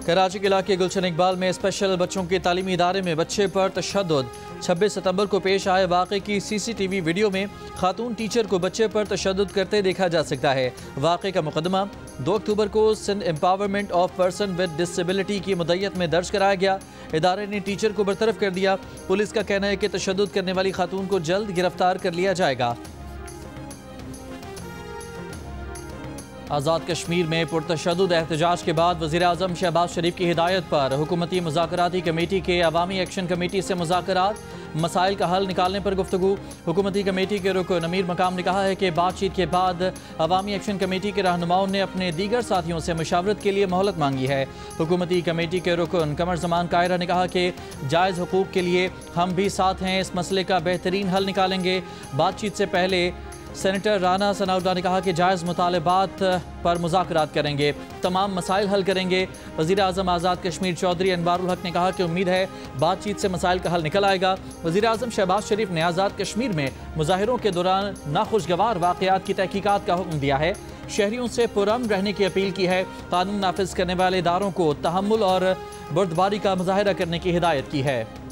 कराची के इलाके गुलशन इकबाल में स्पेशल बच्चों के तालीमी इदारे में बच्चे पर तशद्दुद। 26 सितंबर को पेश आए वाक़े की CCTV वीडियो में खातून टीचर को बच्चे पर तशद्दुद करते देखा जा सकता है। वाक़े का मुकदमा 2 अक्टूबर को Sindh empowerment of person with disability की मुद्दत में दर्ज कराया गया। इदारे ने टीचर को बरतरफ कर दिया। पुलिस का कहना है कि तशद्दुद करने वाली खातून को जल्द गिरफ्तार कर लिया जाएगा। आज़ाद कश्मीर में पुरतशद्दुद एहतजाज के बाद वज़ीर-ए-आज़म शहबाज शरीफ की हिदायत पर हुकूमती मुज़ाकराती कमेटी के अवामी एक्शन कमेटी से मुज़ाकरात, मसाइल का हल निकालने पर गुफ्तगू। हुकूमती कमेटी के रुकन अमीर मकाम ने कहा है कि बातचीत के बाद अवामी एक्शन कमेटी के रहनुमाओं ने अपने दीगर साथियों से मशावरत के लिए मोहलत मांगी है। हुकूमती कमेटी के रुकन कमर ज़मान कायरा ने कहा कि जायज़ हुकूक के लिए हम भी साथ हैं, इस मसले का बेहतरीन हल निकालेंगे। बातचीत से पहले सेनेटर राना सनाउल्लाह ने कहा कि जायज़ मुतालबात पर मुज़ाकरात करेंगे, तमाम मसाइल हल करेंगे। वज़ीर-ए-आज़म आज़ाद कश्मीर चौधरी अनवारुल हक ने कहा कि उम्मीद है बातचीत से मसाइल का हल निकल आएगा। वज़ीर-ए-आज़म शहबाज शरीफ ने आज़ाद कश्मीर में मुजाहिरों के दौरान नाखुशगवार वाक़यात की तहकीकात का हुक्म दिया है। शहरियों से पुरअमन रहने की अपील की है। कानून नाफिज करने वाले इदारों को तहम्मुल और बुर्दबारी का मुजाहिरा करने की हिदायत की है।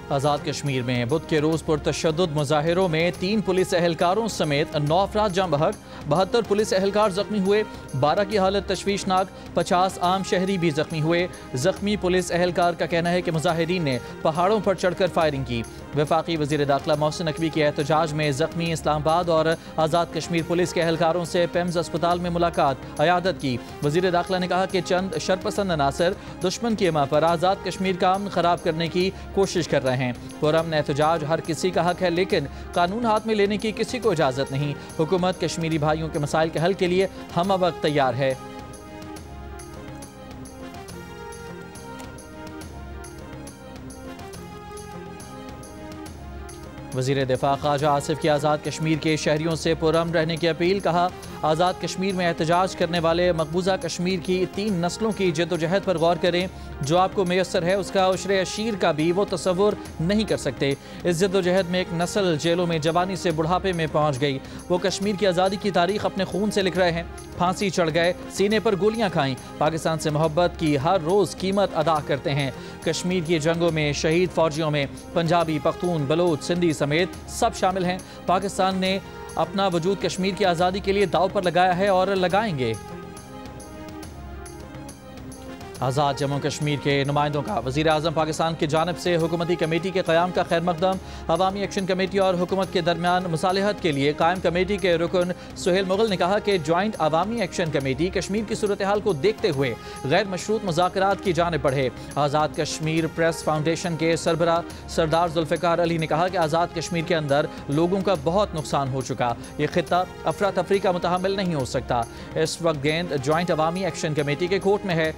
आज़ाद कश्मीर में बुध के रोज़ पुरतशद्दुद मुजाहिरों में 3 पुलिस एहलकारों समेत 9 अफराद जाँ बहक, 72 पुलिस एहलकार जख्मी हुए। 12 की हालत तशवीशनाक, 50 आम शहरी भी जख्मी हुए। जख्मी पुलिस एहलकार का कहना है कि मुजाहिरीन ने पहाड़ों पर चढ़कर फायरिंग की। वफाकी वज़ीर दाखिला मोहसिन नकवी के एहतजाज में जख्मी इस्लामाबाद और आज़ाद कश्मीर पुलिस के एहलकारों से पेम्स अस्पताल में मुलाकात, अयादत की। वज़ीर दाखिला ने कहा कि चंद शरपसंद अनासर दुश्मन के मा पर आज़ाद कश्मीर का अमन ख़राब करने की कोशिश कर रहे हैं। पुरअमन एहतजाज हर किसी का हक है, लेकिन कानून हाथ में लेने की किसी को इजाज़त नहीं। हुकूमत कश्मीरी भाइयों के मसाइल के हल के लिए हम वक्त तैयार है। वज़ीर दिफा ख्वाजा आसिफ की आज़ाद कश्मीर के शहरियों से पुरअमन रहने की अपील। कहा, आज़ाद कश्मीर में एहतजाज करने वाले मकबूजा कश्मीर की 3 नस्लों की जद्दोजहद पर गौर करें। जो आपको मैसर है उसका उशरे अशीर का भी वो तसव्वुर नहीं कर सकते। इस जद्दोजहद में एक नस्ल जेलों में जवानी से बुढ़ापे में पहुँच गई। वो कश्मीर की आज़ादी की तारीख अपने खून से लिख रहे हैं। फांसी चढ़ गए, सीने पर गोलियाँ खाईं, पाकिस्तान से मोहब्बत की हर रोज़ कीमत अदा करते हैं। कश्मीर की जंगों में शहीद फौजियों में पंजाबी, पख्तून, बलोच, सिंधी समेत सब शामिल हैं। पाकिस्तान ने अपना वजूद कश्मीर की आज़ादी के लिए दाव पर लगाया है और लगाएंगे। आज़ाद जम्मू कश्मीर के नुमाइंदों का वज़ीर-ए-आज़म पाकिस्तान की जानिब से हुकूमती कमेटी के क़याम का खैर मकदम। अवामी एक्शन कमेटी और हुकूमत के दरमियान मुसालहत के लिए कायम कमेटी के रुकन सुहेल मुगल ने कहा कि joint Awami action committee Kashmir की सूरत हाल को देखते हुए गैर मशरूत मुज़ाकरात की जानिब बढ़े। आज़ाद कश्मीर प्रेस फाउंडेशन के सरबरा सरदार जुल्फ़िकार अली ने कहा कि आज़ाद कश्मीर के अंदर लोगों का बहुत नुकसान हो चुका, ये खित्ता अफरा तफरी का मुतहम्मिल नहीं हो सकता। इस वक्त गेंद जॉइंट अवामी एक्शन कमेटी के कोर्ट में है।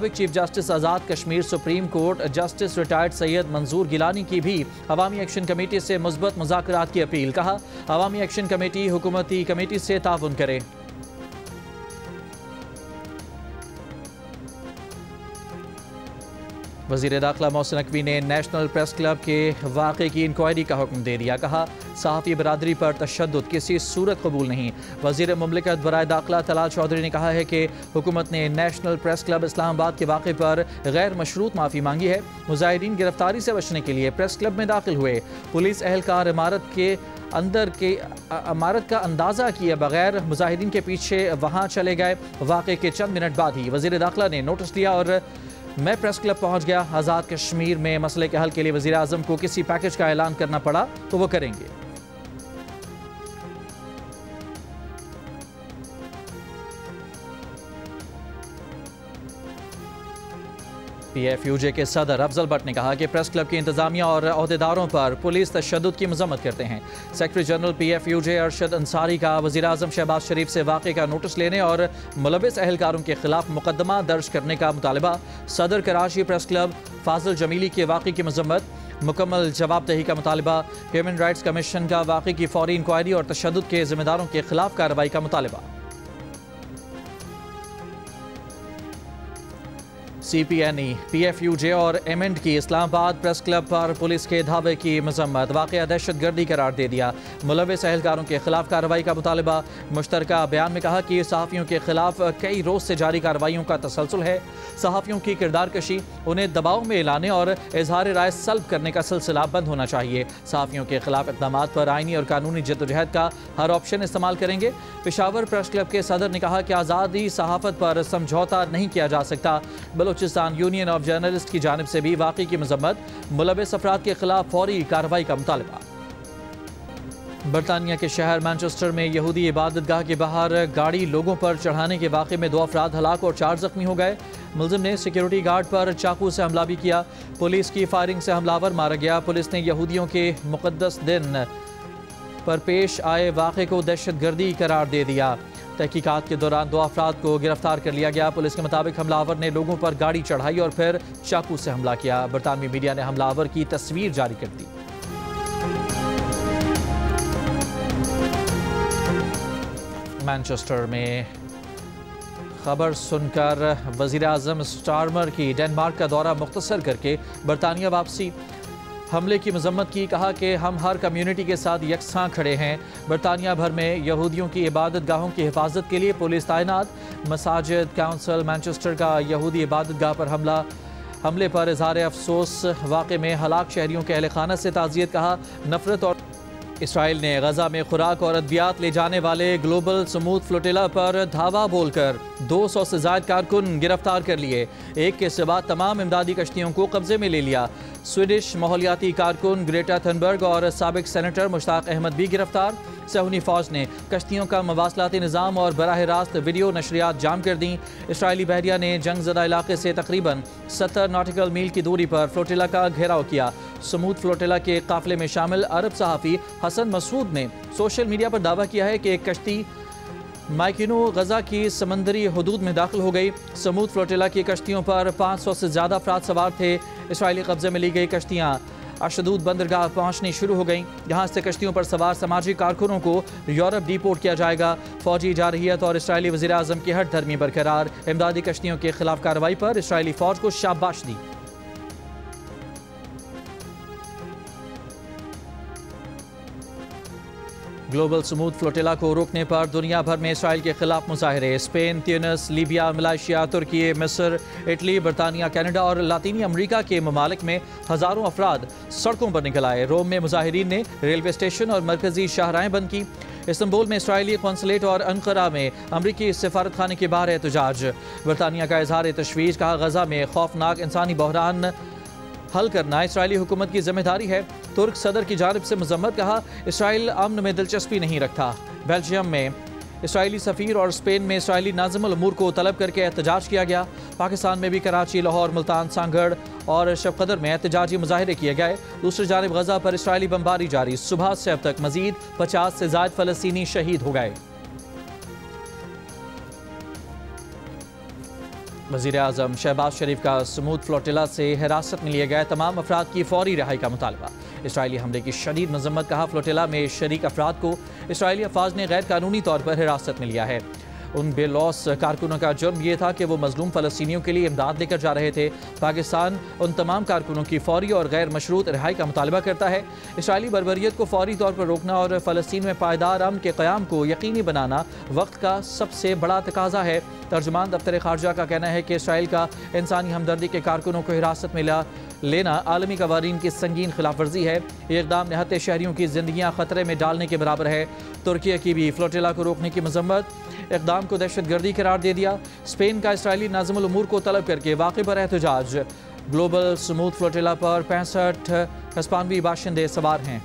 Chief justice Azad Kashmir supreme court justice retired Syed Manzoor Gilani की भी अवामी एक्शन कमेटी से मुस्बत मुज़ाकरात की अपील। कहा, अवामी एक्शन कमेटी हुकूमती कमेटी से ताउन करे। वज़ीर दाखिला मोहसिन नकवी ने नेशनल प्रेस क्लब के वाक़े की इंक्वायरी का हुक्म दे दिया। कहा, सहाफ़ी बरादरी पर तशद्दुद किसी सूरत कबूल नहीं। वज़ीर मुमलिकत बराए दाखिला तलाल चौधरी ने कहा है कि हुकूमत ने नेशनल प्रेस क्लब इस्लामाबाद के वाक़े पर गैर मशरूत माफ़ी मांगी है। मुजाहिरीन गिरफ्तारी से बचने के लिए प्रेस क्लब में दाखिल हुए। पुलिस एहलकार इमारत का अंदाज़ा किए बगैर मुजाहिरीन के पीछे वहाँ चले गए। वाक़े के चंद मिनट बाद ही वज़ीर दाखिला ने नोटिस लिया और मैं प्रेस क्लब पहुंच गया। आज़ाद कश्मीर में मसले के हल के लिए वज़ीर आज़म को किसी पैकेज का ऐलान करना पड़ा तो वो करेंगे। PFUJ के सदर अफजल भट्ट ने कहा कि प्रेस क्लब की इंतजामिया और अहदेदारों पर पुलिस तशद्दुद की मजम्मत करते हैं। Secretary general PFUJ Arshad Ansari का वज़ीर आज़म शहबाज शरीफ से वाक़े का नोटिस लेने और मुलविस एहलकारों के खिलाफ मुकदमा दर्ज करने का मुतालबा। सदर कराची प्रेस क्लब फाजिल जमीली के वाक़े की मजम्मत, मुकम्मल जवाबदही का मुतालबा। ह्यूमन राइट्स कमीशन का वाक़े की फौरी इंक्वायरी और तशद्दुद के ज़िम्मेदारों के खिलाफ कार्रवाई का मुतालबा। CPNE, PFUJ और एमेंट की इस्लामाबाद प्रेस क्लब पर पुलिस के धावे की मजम्मत, वाक़या दहशतगर्दी करार दे दिया। मुलविस अहलकारों के खिलाफ कार्रवाई का मुतालबा। मुश्तरका बयान में कहा कि सहाफ़ियों के खिलाफ कई रोज से जारी कार्रवाइयों का तसलसल है। सहाफ़ियों की किरदार कशी, उन्हें दबाव में लाने और इजहार राय सल्ब करने का सिलसिला बंद होना चाहिए। सहाफ़ियों के खिलाफ इक़दामात पर आईनी और कानूनी जद्दोजहद का हर ऑप्शन इस्तेमाल करेंगे। पेशावर प्रेस क्लब के सदर ने कहा कि आज़ादी सहाफ़त पर समझौता नहीं किया जा सकता। बलूचिस्तान यूनियन ऑफ जर्नलिस्ट की जानिब से भी वाक़ई की मजम्मत, मुलविस अफराद के खिलाफ फौरी कार्रवाई का मुतालबा। बरतानिया के शहर मैनचेस्टर में यहूदी इबादतगाह के बाहर गाड़ी लोगों पर चढ़ाने के वाक़े में 2 अफराद हलाक और 4 जख्मी हो गए। मुलजिम ने सिक्योरिटी गार्ड पर चाकू से हमला भी किया। पुलिस की फायरिंग से हमलावर मारा गया। पुलिस ने यहूदियों के मुक़द्दस दिन पर पेश आए वाक़े को दहशतगर्दी करार दे दिया। तहकीकात के दौरान 2 अफराद को गिरफ्तार कर लिया गया। पुलिस के मुताबिक हमलावर ने लोगों पर गाड़ी चढ़ाई और फिर चाकू से हमला किया। बरतानवी मीडिया ने हमलावर की तस्वीर जारी कर दी। मैनचेस्टर में खबर सुनकर वज़ीर आज़म स्टारमर की डेनमार्क का दौरा मुख्तसर करके बरतानिया वापसी, हमले की मजम्मत की। कहा कि हम हर कम्यूनिटी के साथ यकसां खड़े हैं। बरतानिया भर में यहूदियों की इबादत गाहों की हिफाजत के लिए पुलिस तैनात। मसाजिद काउंसिल मैनचेस्टर का यहूदी इबादत गाह पर हमले पर इज़हार अफसोस। वाक़े में हलाक शहरियों के अहल खाना से ताज़ियत। कहा नफरत और इसराइल ने गजा में खुराक और अद्वियात ले जाने वाले ग्लोबल स्मूथ फ्लोटिला पर धावा बोलकर 200 से ज़ायद कारकुन गिरफ्तार कर लिए। एक के सिवा तमाम इमदादी कश्तियों को कब्जे में ले लिया। स्वीडिश माहौलियाती कारकुन ग्रेटा थनबर्ग और साबिक सेनेटर मुश्ताक अहमद भी गिरफ्तार। सहूनी फौज ने कश्तियों का मवासलाती निज़ाम और बराह रास्त वीडियो नशरियात जाम कर दी। इसराइली बहरिया ने जंगज़दा इलाके से तकरीबन 70 नॉटिकल मील की दूरी पर फ्लोटिला का घेराव किया। स्मूथ फ्लोटिला के काफिले में शामिल अरब सहाफ़ी हसन मसूद ने सोशल मीडिया पर दावा किया है कि एक कश्ती माइकिनो गजा की समंदरी हदूद में दाखिल हो गई। स्मूथ फ्लोटिला की कश्तियों पर 500 से ज़्यादा अफराद सवार थे। इसराइली कब्जे में ली गई कश्तियाँ अशदूद बंदरगाह पहुँचनी शुरू हो गईं। यहाँ से कश्तियों पर सवार समाजी कारकुनों को यूरोप डिपोर्ट किया जाएगा। फौजी जारहियत और इसराइली वज़ीर आज़म की हट धर्मी बरकरार। इमदादी कश्तियों के खिलाफ कार्रवाई पर इसराइली फ़ौज को शाबाश दी। ग्लोबल स्मूथ फ्लोटिला को रोकने पर दुनिया भर में इसराइल के खिलाफ मुजाहरे। स्पेन, ट्यूनिस, लीबिया, मलेशिया, तुर्की, मिस्र, इटली, बरतानिया, कनाडा और लातीनी अमरीका के ममालिक में हज़ारों अफराद सड़कों पर निकल आए। रोम में मुजाहिरीन ने रेलवे स्टेशन और मरकजी शाहराहें बंद की। इस्तांबुल में इसराइली कौंसलेट और अंकारा में अमरीकी सिफारत खाने के बाहर एहतजाज। बरतानिया का इजहार तशवीश। कहा गजा में खौफनाक इंसानी बहरान हल करना इसराइली हुकूमत की जिम्मेदारी है। तुर्क सदर की जानिब से मजम्मत। कहा इसराइल अमन में दिलचस्पी नहीं रखता। बेल्जियम में इसराइली सफ़ीर और स्पेन में इसराइली नाज़िमुल उमूर को तलब करके एहतजाज किया गया। पाकिस्तान में भी कराची, लाहौर, मुल्तान, सांगड़ और शबकदर में एहतजाजी मुजाहरे किए गए। दूसरी जानिब गजा पर इसराइली बमबारी जारी। सुबह से अब तक मजीद 50 से ज़ायद फ़लस्तीनी शहीद हो गए। वज़ीर आज़म शहबाज शरीफ का स्मूथ फ्लोटिला से हिरासत में लिए गए तमाम अफराद की फौरी रिहाई का मुतालबा। इसराइली हमले की शदीद मजम्मत। कहा फ्लोटिला में शरीक अफराद को इसराइली अफवाज ने गैर कानूनी तौर पर हिरासत में लिया है। उन बेलौस कारकुनों का जुर्म यह था कि वो मजलूम फ़लस्तीनियों के लिए इमदाद लेकर जा रहे थे। पाकिस्तान उन तमाम कारकुनों की फौरी और गैर मशरूत रिहाई का मुतालबा करता है। इसराइली बर्बरियत को फौरी तौर पर रोकना और फ़लस्तीन में पायदार अमन के क़याम को यकीनी बनाना वक्त का सबसे बड़ा तकाजा है। तर्जुमान दफ्तर खारजा का कहना है कि इसराइल का इंसानी हमदर्दी के कारकुनों को हिरासत में लेना आलमी कवानीन की संगीन खिलाफ वर्जी है। ये इक़दाम निहत्ते शहरियों की ज़िंदगियाँ ख़तरे में डालने के बराबर है। तुर्की की भी फ्लोटिला को रोकने की मजम्मत। इक़दाम को दहशतगर्दी करार दे दिया। स्पेन का इसराइली नाज़िमुल उमूर को तलब करके वाक़े पर एहतजाज। ग्लोबल स्मूथ फ्लोटिला पर 65 हिस्पानवी बाशिंदे सवार हैं।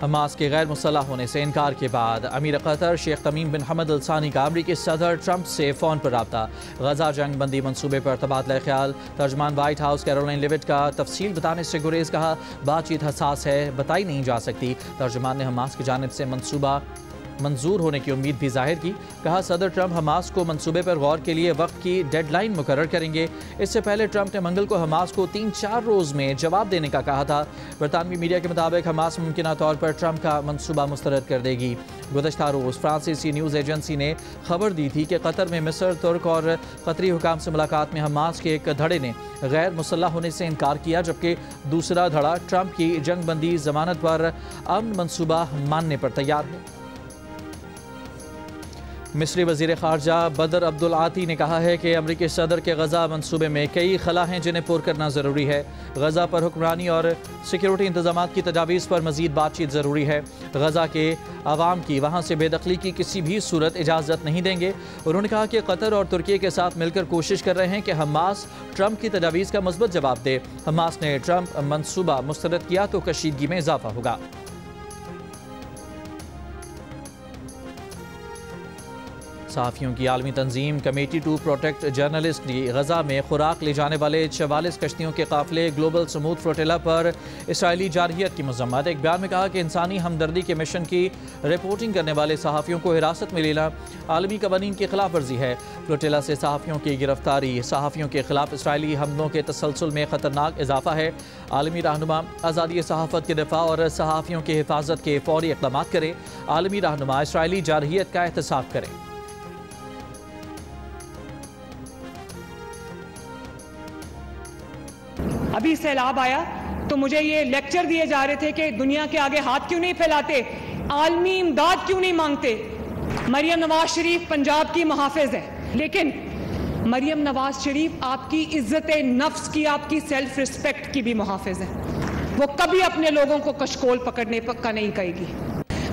हमास के गैर मुसल्लह होने से इनकार के बाद अमीर कतर शेख तमीम बिन हमद अल सानी का अमरीकी सदर ट्रंप से फ़ोन पर रब्ता। गजा जंग बंदी मनसूबे पर तबादला ख्याल। तर्जमान वाइट हाउस कैरोलिन लिविट का तफसील बताने से गुरेज। कहा बातचीत हसास है, बताई नहीं जा सकती। तर्जमान ने हमास की जानिब से मनसूबा मंजूर होने की उम्मीद भी जाहिर की। कहा सदर ट्रंप हमास को मंसूबे पर गौर के लिए वक्त की डेडलाइन मुकर्रर करेंगे। इससे पहले ट्रंप ने मंगल को हमास को 3-4 रोज़ में जवाब देने का कहा था। बरतानवी मीडिया के मुताबिक हमास मुमकिन तौर पर ट्रंप का मंसूबा मुस्तरद कर देगी। गुज़श्ता रोज़ फ्रांसीसी न्यूज़ एजेंसी ने खबर दी थी कि कतर में मिस्र, तुर्क और कतरी हुकाम से मुलाकात में हमास के एक धड़े ने गैर मुसल्लह होने से इनकार किया, जबकि दूसरा धड़ा ट्रंप की जंगबंदी जमानत पर अमन मंसूबा मानने पर तैयार है। मिस्री वज़ीर ख़ारजा बदर अब्दुल आती ने कहा है कि अमरीकी सदर के गज़ा मंसूबे में कई खला हैं जिन्हें पूरा करना ज़रूरी है। गज़ा पर हुक्मरानी और सिक्योरिटी इंतजाम की तजावीज़ पर मज़ीद बातचीत ज़रूरी है। गज़ा के आवाम की वहाँ से बेदखली की किसी भी सूरत इजाज़त नहीं देंगे। उन्होंने कहा कि कतर और तुर्की के साथ मिलकर कोशिश कर रहे हैं कि हमास ट्रंप की तजावीज़ का मुस्बत जवाब दे। हमास ने ट्रंप मंसूबा मुस्तरद किया तो कशीदगी में इजाफा होगा। सहाफ़ियों की आलमी तंजीम कमेटी टू प्रोटेक्ट जर्नलिस्ट ने गज़ा में खुराक ले जाने वाले 44 कश्तियों के काफ़िले ग्लोबल स्मूथ फ्लोटिला पर इसराइली जारहियत की मज़म्मत। एक बयान में कहा कि इंसानी हमदर्दी के मिशन की रिपोर्टिंग करने वाले सहाफ़ियों को हिरासत में लेना आलमी कवानीन की खिलाफ वर्जी है। फ्लोटिला से सहाफ़ियों की गिरफ्तारी सहाफ़ियों के खिलाफ इसराइली हमलों के तसलसल में ख़तरनाक इजाफा है। आलमी रहनुमा आज़ादी सहाफ़त के दिफा और सहाफ़ियों की हिफाजत के फौरी इक़दाम करें। आलमी रहनुमा इसराइली जारहियत का एहतसाब करें। अभी सैलाब आया तो मुझे ये लेक्चर दिए जा रहे थे कि दुनिया के आगे हाथ क्यों नहीं फैलाते, आलमी इमदाद क्यों नहीं मांगते। मरियम नवाज शरीफ पंजाब की मुहाफिज है, लेकिन मरियम नवाज शरीफ आपकी इज्जत नफ्स की, आपकी सेल्फ रिस्पेक्ट की भी मुहाफिज है। वो कभी अपने लोगों को कशकोल पकड़ने का नहीं कहेगी।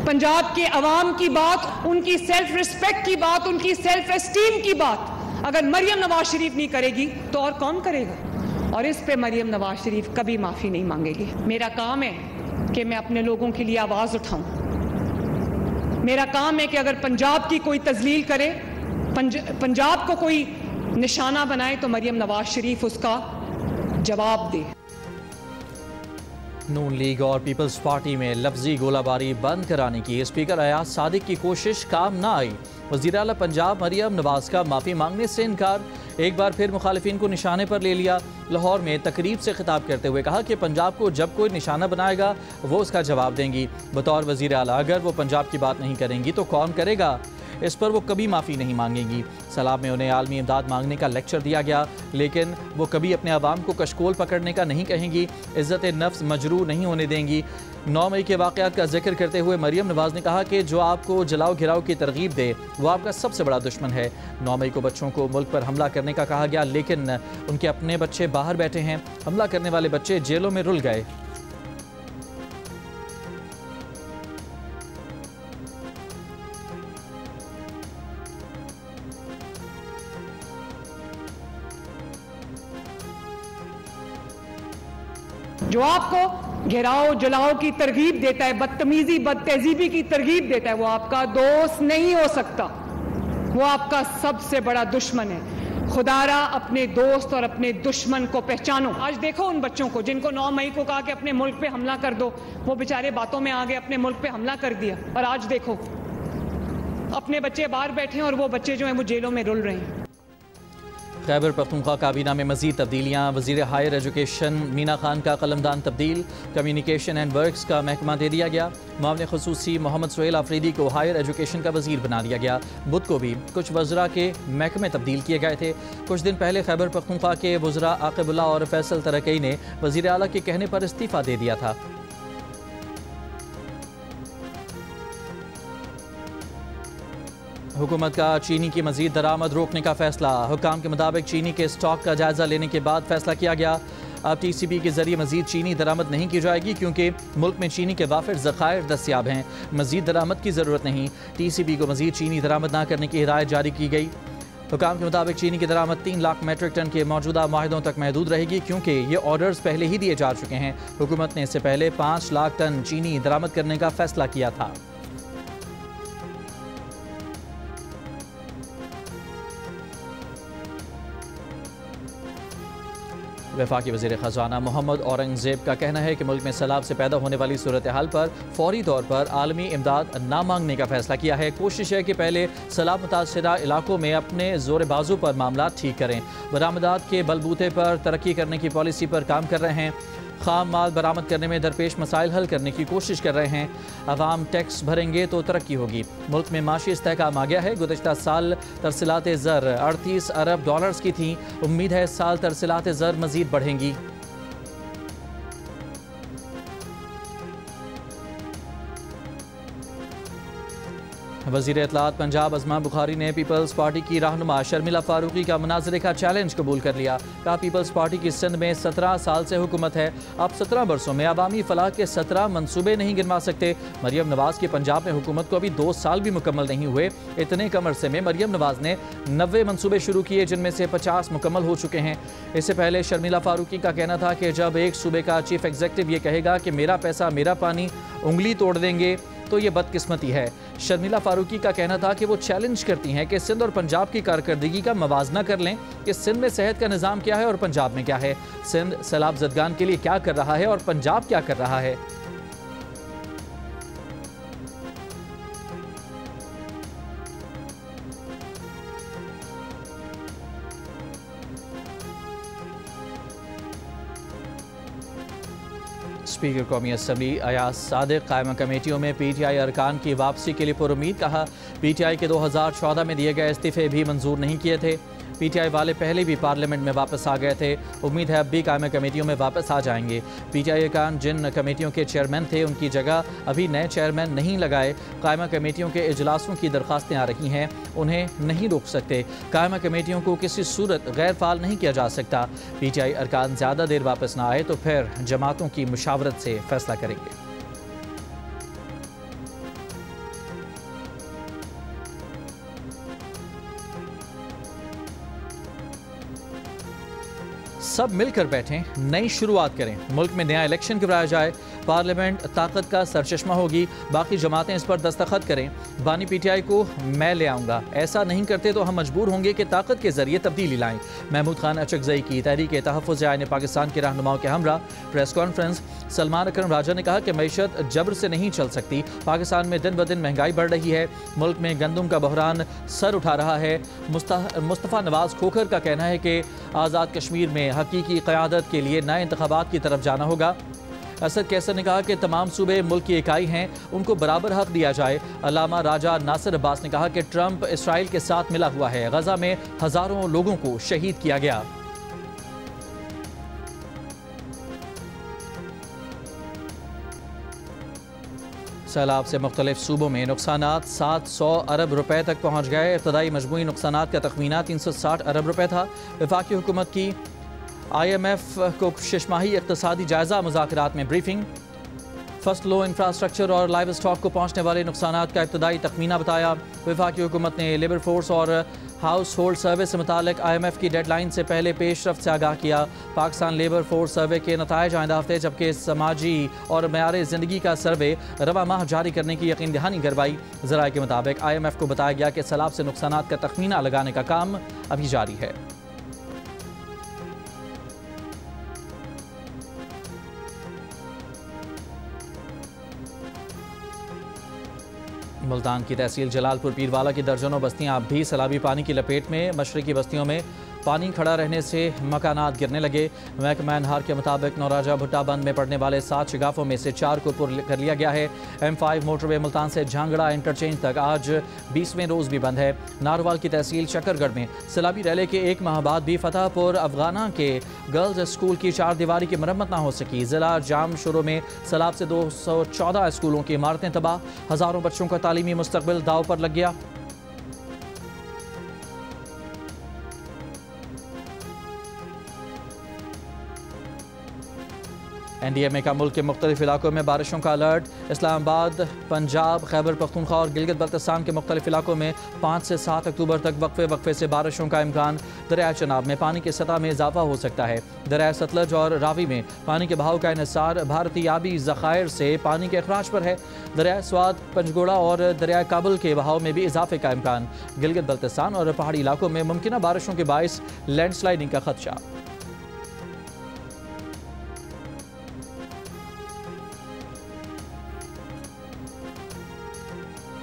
पंजाब के अवाम की बात, उनकी सेल्फ रिस्पेक्ट की बात, उनकी सेल्फ एस्टीम की बात अगर मरियम नवाज शरीफ नहीं करेगी तो और कौन करेगा। और इस पे मरियम नवाज शरीफ कभी माफ़ी नहीं मांगेगी। मेरा काम है कि मैं अपने लोगों के लिए आवाज़ उठाऊं। मेरा काम है कि अगर पंजाब की कोई तजलील करे, पंजाब को कोई निशाना बनाए, तो मरियम नवाज शरीफ उसका जवाब दे। नून लीग और पीपल्स पार्टी में लफ्जी गोलाबारी बंद कराने की स्पीकर अयाज सादिक की कोशिश काम न आई। वज़ीर आला पंजाब मरियम नवाज का माफ़ी मांगने से इनकार। एक बार फिर मुखालिफिन को निशाने पर ले लिया। लाहौर में तकरीब से खिताब करते हुए कहा कि पंजाब को जब कोई निशाना बनाएगा वो उसका जवाब देंगी। बतौर वज़ीर आला अगर वो पंजाब की बात नहीं करेंगी तो कौन करेगा। इस पर वो कभी माफ़ी नहीं मांगेंगी। सलाब में उन्हें आलमी इमदाद मांगने का लेक्चर दिया गया, लेकिन वो कभी अपने अवाम को कशकोल पकड़ने का नहीं कहेंगी। इज़्ज़त नफ्स मजरूह नहीं होने देंगी। 9 मई के वाक़यात का जिक्र करते हुए मरियम नवाज ने कहा कि जो आपको जलाओ घिराओ की तरगीब दे वो आपका सबसे बड़ा दुश्मन है। 9 मई को बच्चों को मुल्क पर हमला करने का कहा गया, लेकिन उनके अपने बच्चे बाहर बैठे हैं। हमला करने वाले बच्चे जेलों में रुल गए। जो आपको घिराओ जलाओ की तरगीब देता है, बदतमीजी बदतहजीबी की तरगीब देता है, वो आपका दोस्त नहीं हो सकता, वो आपका सबसे बड़ा दुश्मन है। खुदारा अपने दोस्त और अपने दुश्मन को पहचानो। आज देखो उन बच्चों को जिनको 9 मई को कहा कि अपने मुल्क पे हमला कर दो, वो बेचारे बातों में आ गए, अपने मुल्क पे हमला कर दिया, और आज देखो अपने बच्चे बाहर बैठे हैं और वो बच्चे जो हैं वो जेलों में रुल रहे हैं। खैबर पख्तूनख्वा काबीना में मज़ीद तब्दीलियाँ। वज़ीर हायर एजुकेशन मीना खान का कलमदान तब्दील। कम्युनिकेशन एंड वर्क्स का महकमा दे दिया गया। मामले ख़ुसूसी मोहम्मद सुहेल आफरीदी को हायर एजुकेशन का वज़ीर बना दिया गया। बुध को भी कुछ वज़रा के महकमे तब्दील किए गए थे। कुछ दिन पहले खैबर पख्तूनख्वा के वज़रा आक़िबुल्लाह और फैसल तरकई ने वज़ीर आला के कहने पर इस्तीफ़ा दे दिया था। हुकूमत का चीनी की मज़ीद दरामद रोकने का फैसला। हुकाम के मुताबिक चीनी के स्टॉक का जायज़ा लेने के बाद फैसला किया गया। अब TCP के जरिए मज़ीद चीनी दरामद नहीं की जाएगी, क्योंकि मुल्क में चीनी के वाफिर ज़खायर दस्तियाब हैं। मज़ीद दरामद की ज़रूरत नहीं। TCP को मज़ीद चीनी दरामद न करने की हिदायत जारी की गई। हुकाम के मुताबिक चीनी की दरामद 3 लाख मेट्रिक टन के मौजूदा माहिदों तक महदूद रहेगी, क्योंकि ये ऑर्डर्स पहले ही दिए जा चुके हैं। हुकूमत ने इससे पहले 5 लाख टन चीनी दरामद करने का फैसला किया था। वफाकी वज़ीर ख़ज़ाना मोहम्मद औरंगज़ेब का कहना है कि मुल्क में सैलाब से पैदा होने वाली सूरत हाल पर फौरी तौर पर आलमी इमदाद न मांगने का फैसला किया है। कोशिश है कि पहले सैलाब मुतासरा इलाकों में अपने जोर बाजू पर मामला ठीक करें। बरामदात के बलबूते पर तरक्की करने की पॉलिसी पर काम कर रहे हैं। खाम माल बरामद करने में दरपेश मसाइल हल करने की कोशिश कर रहे हैं। अवाम टैक्स भरेंगे तो तरक्की होगी। मुल्क में माशी इस्तेहकाम आ गया है। गुज़श्ता साल तरसीलात ज़र 38 अरब डॉलर्स की थी। उम्मीद है इस साल तरसीलात ज़र मज़ीद बढ़ेंगी। वज़ीर इत्तलात पंजाब अज़मा बुखारी ने पीपल्स पार्टी की रहनुमा शर्मिला फारूकी का मुनाज़रे का चैलेंज कबूल कर लिया। कहा, पीपल्स पार्टी की सिंध में 17 साल से हुकूमत है। अब 17 बरसों में अवामी फलाह के 17 मनसूबे नहीं गिनवा सकते। मरियम नवाज़ की पंजाब में हुकूमत को अभी 2 साल भी मुकम्मल नहीं हुए। इतने कम अरसे में मरियम नवाज़ ने 90 मनसूबे शुरू किए, जिनमें से 50 मुकम्मल हो चुके हैं। इससे पहले शर्मिला फारूकी का कहना था कि जब एक सूबे का चीफ एग्जीक्यूटिव ये कहेगा कि मेरा पैसा मेरा पानी, उंगली तोड़ देंगे, तो ये बदकिस्मती है। शर्मिला फारूकी का कहना था कि वो चैलेंज करती हैं कि सिंध और पंजाब की कारकर्दगी का मवाजना कर लें कि सिंध में सेहत का निज़ाम क्या है और पंजाब में क्या है। सिंध सैलाब ज़दगान के लिए क्या कर रहा है और पंजाब क्या कर रहा है। स्पीकर कौमी असम्बली अयाज सादिक कायमा कमेटियों में PTI अरकान की वापसी के लिए पुरुमीद। कहा, PTI के 2014 में दिए गए इस्तीफ़े भी मंजूर नहीं किए थे। PTI वाले पहले भी पार्लियामेंट में वापस आ गए थे। उम्मीद है अब भी कायमा कमेटियों में वापस आ जाएंगे। PTI अरकान जिन कमेटियों के चेयरमैन थे, उनकी जगह अभी नए चेयरमैन नहीं लगाए। कायमा कमेटियों के इजलासों की दरख्वास्तें आ रही हैं, उन्हें नहीं रोक सकते। कायमा कमेटियों को किसी सूरत गैर फाल नहीं किया जा सकता। PTI अरकान ज़्यादा देर वापस ना आए तो फिर जमातों की मुशावरत से फैसला करेंगे। सब मिलकर बैठें, नई शुरुआत करें, मुल्क में नया इलेक्शन करवाया जाए, पार्लियामेंट ताकत का सरचश्मा होगी, बाकी जमातें इस पर दस्तखत करें। बानी PTI को मैं ले आऊँगा, ऐसा नहीं करते तो हम मजबूर होंगे कि ताकत के जरिए तब्दीली लाएं। महमूद खान अचकज़ई की तहरीक तहफ़्फ़ुज़ आईन पाकिस्तान के रहनुमाओं के हमरा प्रेस कॉन्फ्रेंस। सलमान अकरम राजा ने कहा कि मईशत जबर से नहीं चल सकती। पाकिस्तान में दिन ब दिन महंगाई बढ़ रही है। मुल्क में गंदम का बहरान सर उठा रहा है। मुस्तफ़ा नवाज़ खोखर का कहना है कि आज़ाद कश्मीर में हकीकी क़यादत के लिए नए इंतख़ाबात की तरफ जाना होगा। असद कैसर ने कहा कि तमाम सूबे मुल्क की इकाई हैं, उनको बराबर हक दिया जाए। अल्लामा राजा नासिर अब्बास ने कहा कि ट्रंप इसराइल के साथ मिला हुआ है। गजा में हज़ारों लोगों को शहीद किया गया। सैलाब से मुख्तलिफ सूबों में नुकसानात 700 अरब रुपए तक पहुँच गए। इब्तदाई मजमूई नुकसानात का तखमीना 360 अरब रुपए था। वफाकी हुकूमत की IMF को शशमाही इक़्तिसादी जायज़ा मुज़ाकरात में ब्रीफिंग। फसलों, इंफ्रास्ट्रक्चर और लाइव स्टॉक को पहुँचने वाले नुकसानात का इब्तदाई तखमीना बताया। वफाकी हुकूमत ने लेबर फोर्स और हाउस होल्ड सर्वे से मुतालिक IMF की डेडलाइन से पहले पेशरफ्त से आगाह किया। पाकिस्तान लेबर फोर्स सर्वे के नताइज आइंदा हफ्ते, जबकि समाजी और मयार ज़िंदगी का सर्वे रवा माह जारी करने की यकीन दहानी करवाई। ज़राए के मुताबिक IMF को बताया गया कि सैलाब से नुकसानात का तखमीना लगाने का काम अभी जारी है। मुल्तान की तहसील जलालपुर पीरवाला की दर्जनों बस्तियां अब भी सैलाबी पानी की लपेट में। मशरकी बस्तियों में पानी खड़ा रहने से मकानात गिरने लगे। महकमा हार के मुताबिक नौराजा भुट्टा बंद में पड़ने वाले 7 शगाफों में से 4 को पुर कर लिया गया है। M5 मोटरवे मुल्तान से झांगड़ा इंटरचेंज तक आज 20वें रोज़ भी बंद है। नारवाल की तहसील शकरगढ़ में सैलाबी रैले के एक माह बाद भी फतेहपुर अफगाना के गर्ल्स स्कूल की 4 दीवारी की मरम्मत न हो सकी। जिला जाम शुरू में सैलाब से 214 स्कूलों की इमारतें तबाह। हज़ारों बच्चों का तालीमी मुस्तकबिल दाव पर लग गया। NDMA का मुल्क के मुख्तलिफ इलाकों में बारिशों का अलर्ट। इस्लामाबाद, पंजाब, खैबर पख्तूनख्वा और गिलगित बल्तिस्तान के मुख्तलिफ इलाकों में 5 से 7 अक्टूबर तक वक्फे से बारिशों का इम्कान। दरिया चनाब में पानी की सतह में इजाफा हो सकता है। दरिया सतलज और रावी में पानी के बहाव का इन्हिसार भारतीय आबी ज़खायर से पानी के अखराज पर है। दरिया स्वाद, पंजगोड़ा और दरिया काबुल के बहाव में भी इजाफे का इम्कान। गिलगित बल्तिस्तान और पहाड़ी इलाकों में मुमकिन बारिशों के बायस लैंडस्लाइडिंग का खदशा।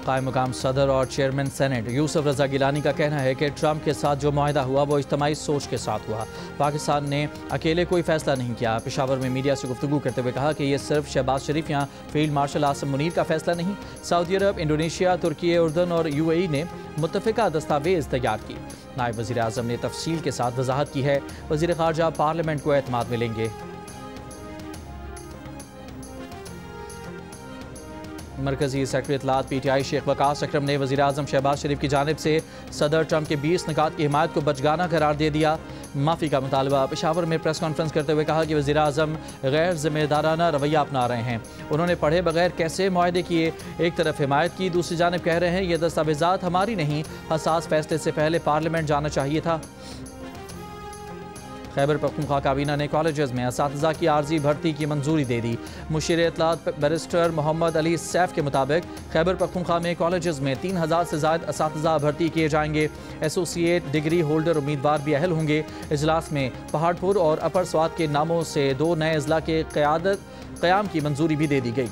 कायम मुकाम सदर और चेयरमैन सेनेट यूसुफ रजा गिलानी का कहना है कि ट्रंप के साथ जो मुआहदा हुआ वो इज्तिमाई सोच के साथ हुआ। पाकिस्तान ने अकेले कोई फैसला नहीं किया। पेशावर में मीडिया से गुफ्तगू करते हुए कहा कि यह सिर्फ शहबाज शरीफ या फील्ड मार्शल आसिम मुनीर का फैसला नहीं, सऊदी अरब, इंडोनेशिया, तुर्की, उर्दन और UAE ने मुत्तफ़िका दस्तावेज़ तैयार की। नायब वज़ीर आज़म ने तफसील के साथ वजाहत की है। वज़ीर ख़ारजा पार्लियामेंट को एतमाद में लेंगे। मरकजी सेक्रेटरी इत्तलात PTI शेख वकास अकरम ने वज़ीर आज़म शहबाज शरीफ की जानिब से सदर ट्रंप के 20 निकात की हिमायत को बचगाना करार दे दिया। माफ़ी का मुतालबा। पेशावर में प्रेस कॉन्फ्रेंस करते हुए कहा कि वज़ीर आज़म गैर जिम्मेदाराना रवैया अपना रहे हैं। उन्होंने पढ़े बगैर कैसे मुआहदे किए। एक तरफ हिमायत की, दूसरी जानिब कह रहे हैं ये दस्तावेज़ात हमारी नहीं, हसास फैसले से पहले पार्लियामेंट जाना चाहिए था। खैबर पख्तूनख्वा काबीना ने कॉलेजेस में असातिज़ा की आर्जी भर्ती की मंजूरी दे दी। मुशीर इत्तलात बैरिस्टर मोहम्मद अली सैफ के मुताबिक खैबर पख्तूनख्वा में कॉलेजेस में 3000 से ज़ायद असातिज़ा भर्ती किए जाएंगे। एसोसिएट डिग्री होल्डर उम्मीदवार भी अहल होंगे। इजलास में पहाड़पुर और अपर स्वात के नामों से 2 नए अजला के क़याम की मंजूरी भी दे दी गई।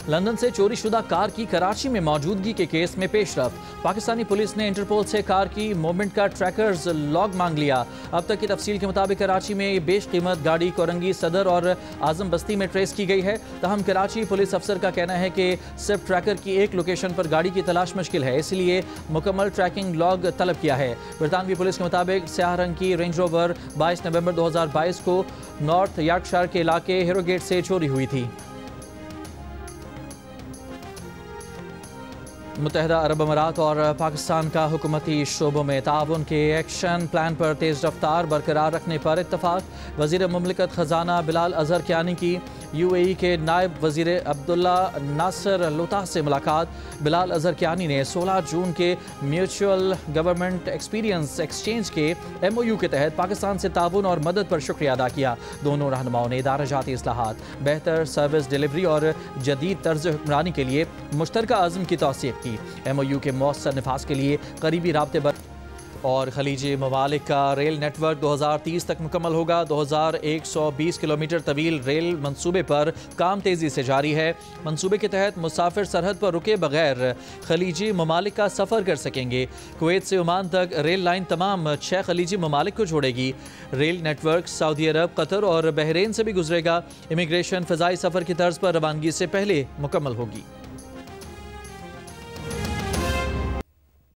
लंदन से चोरी शुदा कार की कराची में मौजूदगी के केस में पेशरफ। पाकिस्तानी पुलिस ने इंटरपोल से कार की मूवमेंट का ट्रैकर्स लॉग मांग लिया। अब तक की तफसील के मुताबिक कराची में बेशकीमत गाड़ी कोरंगी, सदर और आजम बस्ती में ट्रेस की गई है। तहम कराची पुलिस अफसर का कहना है कि सिर्फ ट्रैकर की एक लोकेशन पर गाड़ी की तलाश मुश्किल है, इसलिए मुकम्मल ट्रैकिंग लॉग तलब किया है। बरतानवी पुलिस के मुताबिक स्याह रंग की रेंज रोवर 22 नवंबर 2022 को नॉर्थ यॉर्कशायर के इलाके हेरोगेट से चोरी हुई थी। मुत्तहिदा अरब अमारात और पाकिस्तान का हुकूमती शोबों में ताउन के एक्शन प्लान पर तेज़ रफ्तार बरकरार रखने पर इत्तफाक। वज़ीर मुमलिकत ख़जाना बिलाल अज़हर कियानी की UAE के नायब वज़ीर अब्दुल्ला नासिर लुताह से मुलाकात। बिलाल अज़हर कियानी ने 16 जून के म्यूचुअल गवर्नमेंट एक्सपीरियंस एक्सचेंज के MOU के तहत पाकिस्तान से ताउन और मदद पर शुक्रिया अदा किया। दोनों रहनुमाओं ने इदारा-जाती इस्लाहात, बेहतर सर्विस डिलीवरी और जदीद तर्ज हुक्मरानी के लिए मुश्तरका अज़्म की तौसीक़ की। MOU के मौसर नफाज के लिए करीबी राब्ते पर और खलीजी ममालिक का रेल नेटवर्क 2030 तक मुकम्मल होगा। 2120 किलोमीटर तवील रेल मंसूबे पर काम तेज़ी से जारी है। मंसूबे के तहत मुसाफिर सरहद पर रुके बगैर खलीजी ममालिक का सफ़र कर सकेंगे। कुवैत से ओमान तक रेल लाइन तमाम 6 खलीजी ममालिक को जोड़ेगी। रेल नेटवर्क सऊदी अरब, कतर और बहरीन से भी गुजरेगा। इमिग्रेशन फ़ज़ाई सफ़र की तर्ज पर रवानगी से पहले मुकम्मल होगी।